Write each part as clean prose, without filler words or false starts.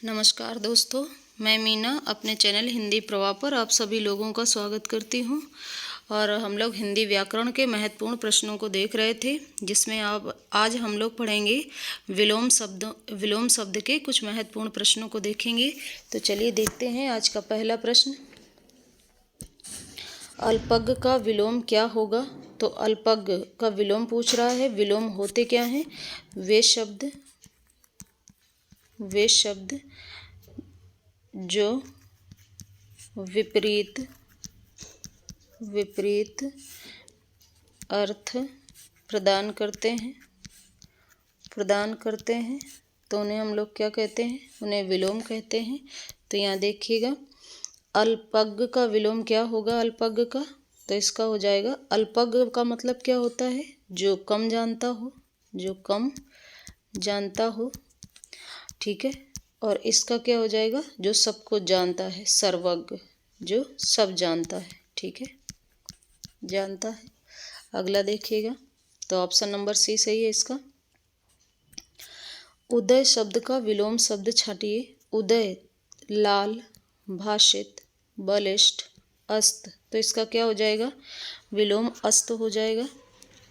नमस्कार दोस्तों, मैं मीना अपने चैनल हिंदी प्रवाह पर आप सभी लोगों का स्वागत करती हूं। और हम लोग हिंदी व्याकरण के महत्वपूर्ण प्रश्नों को देख रहे थे, जिसमें आज हम लोग पढ़ेंगे विलोम शब्द के कुछ महत्वपूर्ण प्रश्नों को देखेंगे। तो चलिए देखते हैं आज का पहला प्रश्न। अल्पज्ञ का विलोम क्या होगा? तो अल्पज्ञ का विलोम पूछ रहा है। विलोम होते क्या हैं? वे शब्द जो विपरीत अर्थ प्रदान करते हैं तो उन्हें हम लोग क्या कहते हैं? उन्हें विलोम कहते हैं। तो यहाँ देखिएगा, अल्पज्ञ का विलोम क्या होगा? अल्पज्ञ का तो इसका हो जाएगा, अल्पज्ञ का मतलब क्या होता है? जो कम जानता हो, ठीक है। और इसका क्या हो जाएगा? जो सब कुछ जानता है, सर्वज्ञ, जो सब जानता है, ठीक है, जानता है। अगला देखिएगा, तो ऑप्शन नंबर सी सही है इसका। उदय शब्द का विलोम शब्द छाटिए। उदय, लाल, भाषित, बलिष्ठ, अस्त। तो इसका क्या हो जाएगा? विलोम अस्त हो जाएगा,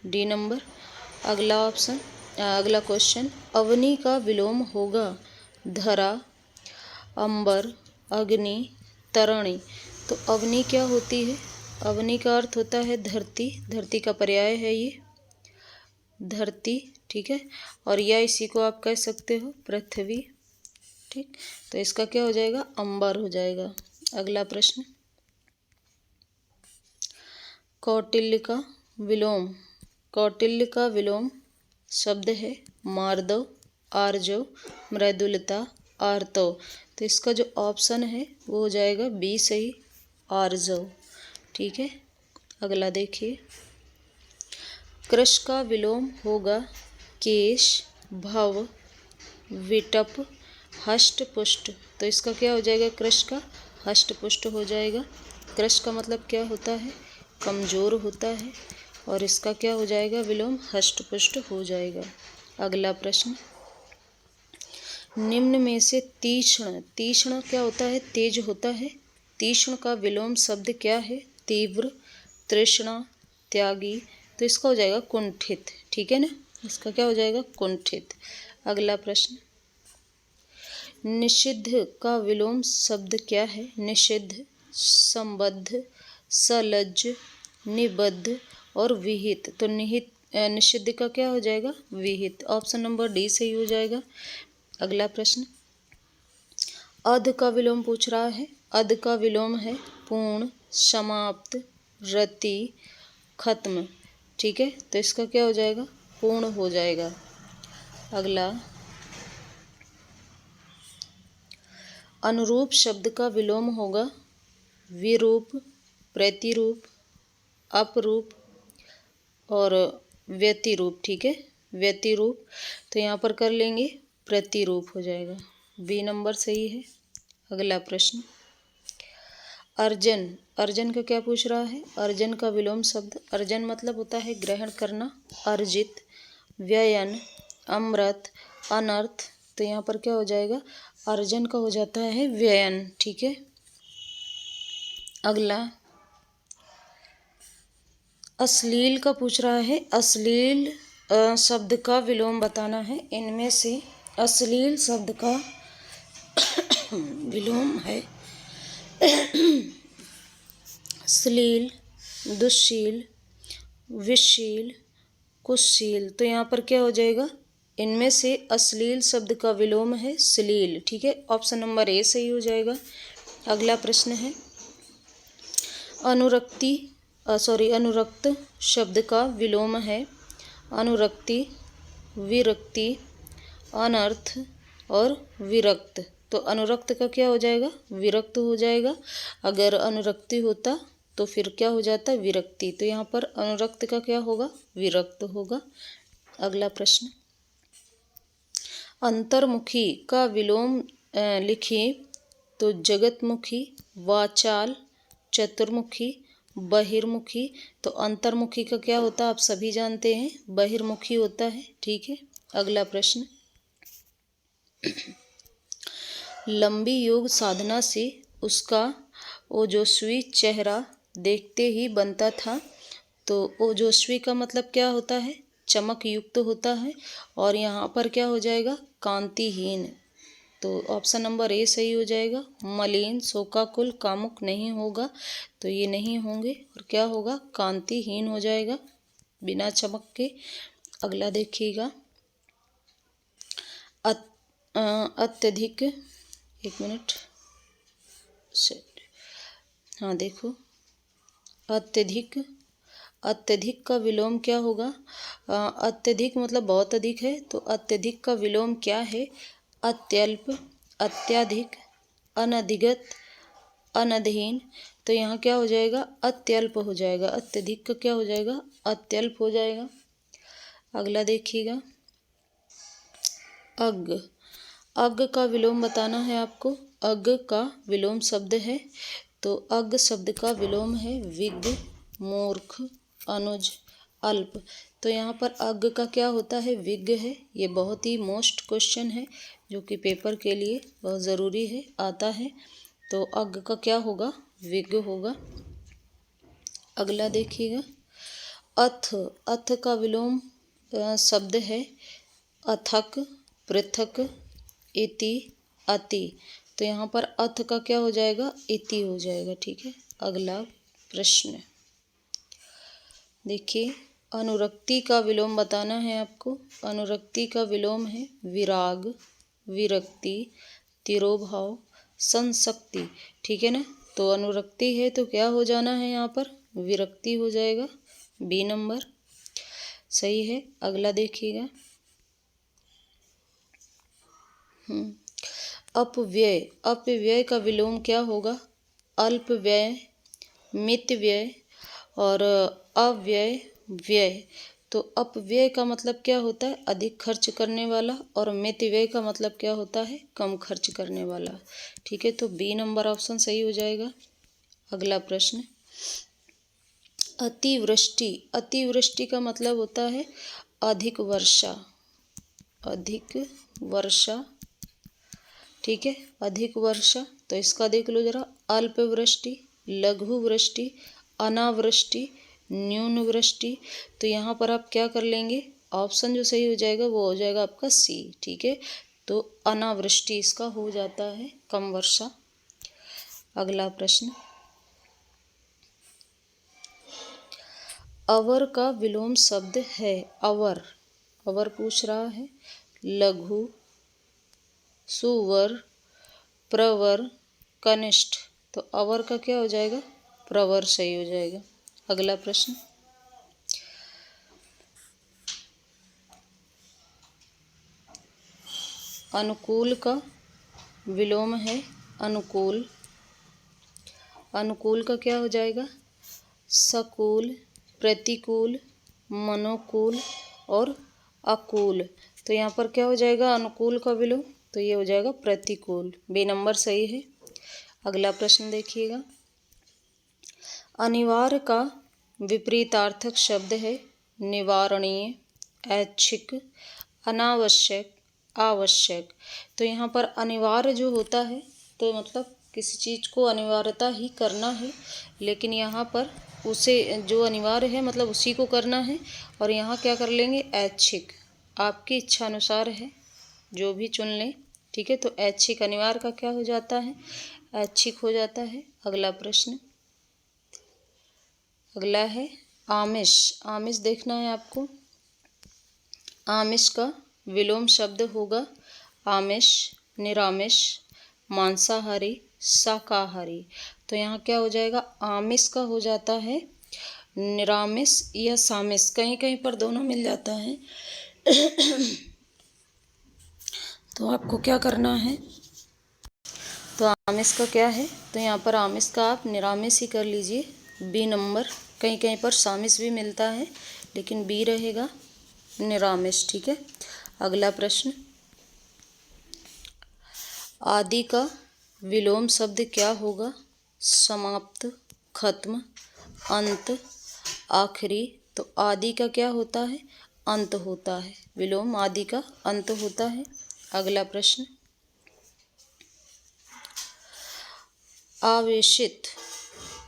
डी नंबर। अगला क्वेश्चन, अवनी का विलोम होगा धरा, अंबर, अग्नि, तरणी। तो अवनी क्या होती है? अवनी का अर्थ होता है धरती, धरती का पर्याय है ये धरती, ठीक है। और या इसी को आप कह सकते हो पृथ्वी, ठीक। तो इसका क्या हो जाएगा? अंबर हो जाएगा। अगला प्रश्न, कौटिल्य का विलोम शब्द है मार्दव, आर्जव, मृदुलता, आर्तव। तो इसका जो ऑप्शन है वो हो जाएगा बी सही, आर्जव, ठीक है। अगला देखिए, कृश का विलोम होगा केश, भव, विटप, हष्ट पुष्ट। तो इसका क्या हो जाएगा? कृश का हष्ट पुष्ट हो जाएगा। कृश का मतलब क्या होता है? कमजोर होता है। और इसका क्या हो जाएगा? विलोम हष्ट पुष्ट हो जाएगा। अगला प्रश्न, निम्न में से तीक्ष्ण क्या होता है? तेज होता है। तीक्ष्ण का विलोम शब्द क्या है? तीव्र, तृष्णा, त्यागी। तो इसका हो जाएगा कुंठित, ठीक है ना। इसका क्या हो जाएगा? कुंठित। अगला प्रश्न, निषिद्ध का विलोम शब्द क्या है? निषिद्ध, संबद्ध, सलज्ज, निबद्ध और विहित। तो निषिद्ध का क्या हो जाएगा? विहित। ऑप्शन नंबर डी सही हो जाएगा। अगला प्रश्न, अध का विलोम पूछ रहा है। अध का विलोम है पूर्ण, समाप्त, रति, खत्म, ठीक है। तो इसका क्या हो जाएगा? पूर्ण हो जाएगा। अगला, अनुरूप शब्द का विलोम होगा विरूप, प्रतिरूप, अपरूप और व्यतिरूप, ठीक है, व्यतिरूप। तो यहाँ पर कर लेंगे प्रतिरूप हो जाएगा, बी नंबर सही है। अगला प्रश्न, अर्जन का क्या पूछ रहा है? अर्जन का विलोम शब्द, अर्जन मतलब होता है ग्रहण करना, अर्जित, व्ययन, अमृत, अनर्थ। तो यहाँ पर क्या हो जाएगा? अर्जन का हो जाता है व्ययन, ठीक है। अगला, अश्लील का पूछ रहा है। अश्लील शब्द का विलोम बताना है। इनमें से अश्लील शब्द का विलोम है श्लील, दुश्शील, विशील, कुशील। तो यहाँ पर क्या हो जाएगा? इनमें से अश्लील शब्द का विलोम है श्लील, ठीक है। ऑप्शन नंबर ए सही हो जाएगा। अगला प्रश्न है, अनुरक्त शब्द का विलोम है अनुरक्ति, विरक्ति, अनर्थ और विरक्त। तो अनुरक्त का क्या हो जाएगा? विरक्त हो जाएगा। अगर अनुरक्ति होता तो फिर क्या हो जाता? विरक्ति। तो यहाँ पर अनुरक्त का क्या होगा? विरक्त होगा। अगला प्रश्न, अंतर्मुखी का विलोम लिखिए। तो जगतमुखी, वाचाल, चतुर्मुखी, बहिर्मुखी। तो अंतर्मुखी का क्या होता है? आप सभी जानते हैं, बहिर्मुखी होता है, ठीक है। अगला प्रश्न, लंबी योग साधना से उसका ओजस्वी चेहरा देखते ही बनता था। तो ओजस्वी का मतलब क्या होता है? चमक युक्त होता है। और यहाँ पर क्या हो जाएगा? कांतिहीन। तो ऑप्शन नंबर ए सही हो जाएगा। मलिन, शोकाकुल, कामुक नहीं होगा, तो ये नहीं होंगे। और क्या होगा? कांतिहीन हो जाएगा, बिना चमक के। अगला देखिएगा, अत्यधिक, एक मिनट, हाँ देखो, अत्यधिक, अत्यधिक का विलोम क्या होगा? अत्यधिक मतलब बहुत अधिक है, तो अत्यधिक का विलोम क्या है? अत्यल्प, अत्याधिक, अनधिगत, अनधीन। तो यहाँ क्या हो जाएगा? अत्यल्प हो जाएगा। अत्यधिक का क्या हो जाएगा? अत्यल्प हो जाएगा। अगला देखिएगा, अग, अग का विलोम बताना है आपको। अग का विलोम शब्द है, तो अग शब्द का विलोम है विज्ञ, मूर्ख, अनुज, अल्प। तो यहाँ पर अग का क्या होता है? विज्ञ है। ये बहुत ही मोस्ट क्वेश्चन है, जो कि पेपर के लिए बहुत ज़रूरी है, आता है। तो अग का क्या होगा? विज्ञ होगा। अगला देखिएगा, अथ, अथ का विलोम शब्द है अथक, पृथक, इति, अति। तो यहाँ पर अथ का क्या हो जाएगा? इति हो जाएगा। ठीक है। अगला प्रश्न देखिए, अनुरक्ति का विलोम बताना है आपको। अनुरक्ति का विलोम है विराग, विरक्ति, तिरोभाव, संशक्ति। ठीक है ना। तो अनुरक्ति है तो क्या हो जाना है? यहाँ पर विरक्ति हो जाएगा। बी नंबर सही है। अगला देखिएगा, अपव्यय, अपव्यय का विलोम क्या होगा? अल्प व्यय, मित व्यय और अव्यय व्यय। तो अपव्यय का मतलब क्या होता है? अधिक खर्च करने वाला। और मित व्यय का मतलब क्या होता है? कम खर्च करने वाला। ठीक है, तो बी नंबर ऑप्शन सही हो जाएगा। अगला प्रश्न, अतिवृष्टि, अतिवृष्टि का मतलब होता है अधिक वर्षा, अधिक वर्षा। ठीक है, अधिक वर्षा। तो इसका देख लो जरा, अल्प वृष्टि, लघु वृष्टि, अनावृष्टि, न्यून वृष्टि। तो यहाँ पर आप क्या कर लेंगे? ऑप्शन जो सही हो जाएगा वो हो जाएगा आपका सी। ठीक है, तो अनावृष्टि इसका हो जाता है, कम वर्षा। अगला प्रश्न, अवर का विलोम शब्द है अवर। अवर पूछ रहा है। लघु, सुवर, प्रवर, कनिष्ठ। तो अवर का क्या हो जाएगा? प्रवर सही हो जाएगा। अगला प्रश्न, अनुकूल का विलोम है अनुकूल। अनुकूल का क्या हो जाएगा? सकूल, प्रतिकूल, मनोकूल और अकूल। तो यहाँ पर क्या हो जाएगा अनुकूल का विलोम? तो ये हो जाएगा प्रतिकूल। बी नंबर सही है। अगला प्रश्न देखिएगा, अनिवार्य का विपरीतार्थक शब्द है निवारणीय, ऐच्छिक, अनावश्यक, आवश्यक। तो यहाँ पर अनिवार्य जो होता है तो मतलब किसी चीज़ को अनिवार्यता ही करना है, लेकिन यहाँ पर उसे जो अनिवार्य है मतलब उसी को करना है। और यहाँ क्या कर लेंगे? ऐच्छिक, आपकी इच्छा अनुसार है, जो भी चुन लें। ठीक है, तो ऐच्छिक अनिवार्य का क्या हो जाता है? ऐच्छिक हो जाता है। अगला प्रश्न, अगला है आमिष। आमिष देखना है आपको। आमिष का विलोम शब्द होगा आमिष, निरामिष, मांसाहारी, शाकाहारी। तो यहाँ क्या हो जाएगा? आमिष का हो जाता है निरामिष या सामिष, कहीं कहीं पर दोनों मिल जाता है। तो आपको क्या करना है? तो आमिष का क्या है? तो यहाँ पर आमिष का आप निरामिष ही कर लीजिए। बी नंबर, कहीं कहीं पर सामिष भी मिलता है, लेकिन बी रहेगा निरामिष। ठीक है। अगला प्रश्न, आदि का विलोम शब्द क्या होगा? समाप्त, खत्म, अंत, आखिरी। तो आदि का क्या होता है? अंत होता है। विलोम आदि का अंत होता है। अगला प्रश्न, आवेशित,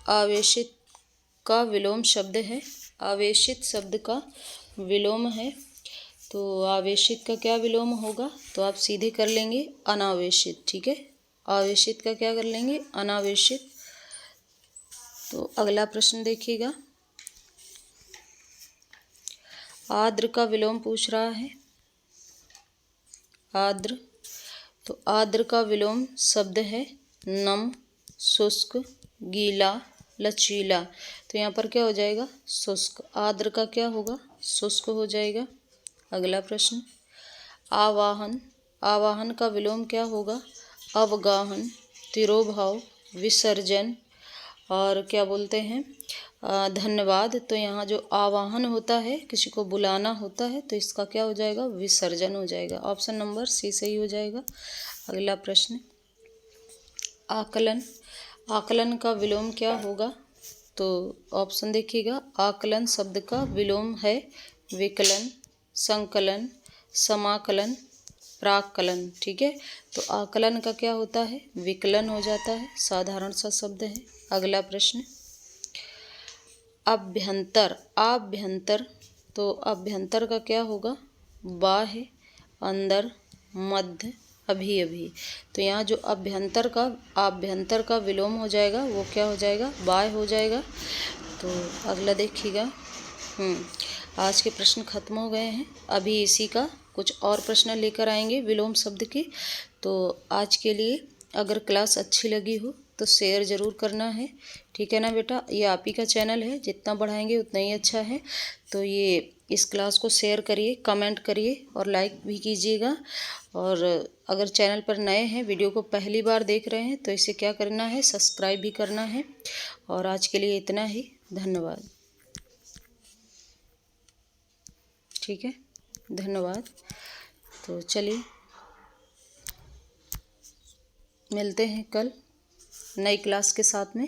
आवेशित का विलोम शब्द है, आवेशित शब्द का विलोम है। तो आवेशित का क्या विलोम होगा, तो आप सीधे कर लेंगे अनावेशित। ठीक है, आवेशित का क्या कर लेंगे, अनावेशित। तो अगला प्रश्न देखिएगा, आर्द्र का विलोम पूछ रहा है, आर्द्र। तो आर्द्र का विलोम शब्द है नम, शुष्क, गीला, लचीला। तो यहाँ पर क्या हो जाएगा, शुष्क। आर्द्र का क्या होगा, शुष्क हो जाएगा। अगला प्रश्न, आवाहन, आवाहन का विलोम क्या होगा, अवगाहन, तिरोभाव, विसर्जन और क्या बोलते हैं, धन्यवाद। तो यहाँ जो आवाहन होता है, किसी को बुलाना होता है, तो इसका क्या हो जाएगा, विसर्जन हो जाएगा। ऑप्शन नंबर सी सही हो जाएगा। अगला प्रश्न, आकलन, आकलन का विलोम क्या होगा, तो ऑप्शन देखिएगा, आकलन शब्द का विलोम है विकलन, संकलन, समाकलन, प्राकलन। ठीक है, तो आकलन का क्या होता है, विकलन हो जाता है, साधारण सा शब्द है। अगला प्रश्न, अभ्यंतर, आभ्यंतर। तो अभ्यंतर का क्या होगा, बाह्य, अंदर, मध्य, अभी अभी। तो यहाँ जो आभ्यंतर का विलोम हो जाएगा वो क्या हो जाएगा, बाह्य हो जाएगा। तो अगला देखिएगा, आज के प्रश्न खत्म हो गए हैं। अभी इसी का कुछ और प्रश्न लेकर आएंगे विलोम शब्द के। तो आज के लिए अगर क्लास अच्छी लगी हो तो शेयर ज़रूर करना है, ठीक है ना बेटा। ये आप ही का चैनल है, जितना बढ़ाएंगे उतना ही अच्छा है। तो ये इस क्लास को शेयर करिए, कमेंट करिए और लाइक भी कीजिएगा। और अगर चैनल पर नए हैं, वीडियो को पहली बार देख रहे हैं, तो इसे क्या करना है, सब्सक्राइब भी करना है। और आज के लिए इतना ही, धन्यवाद। ठीक है, धन्यवाद। तो चलिए मिलते हैं कल नई क्लास के साथ में।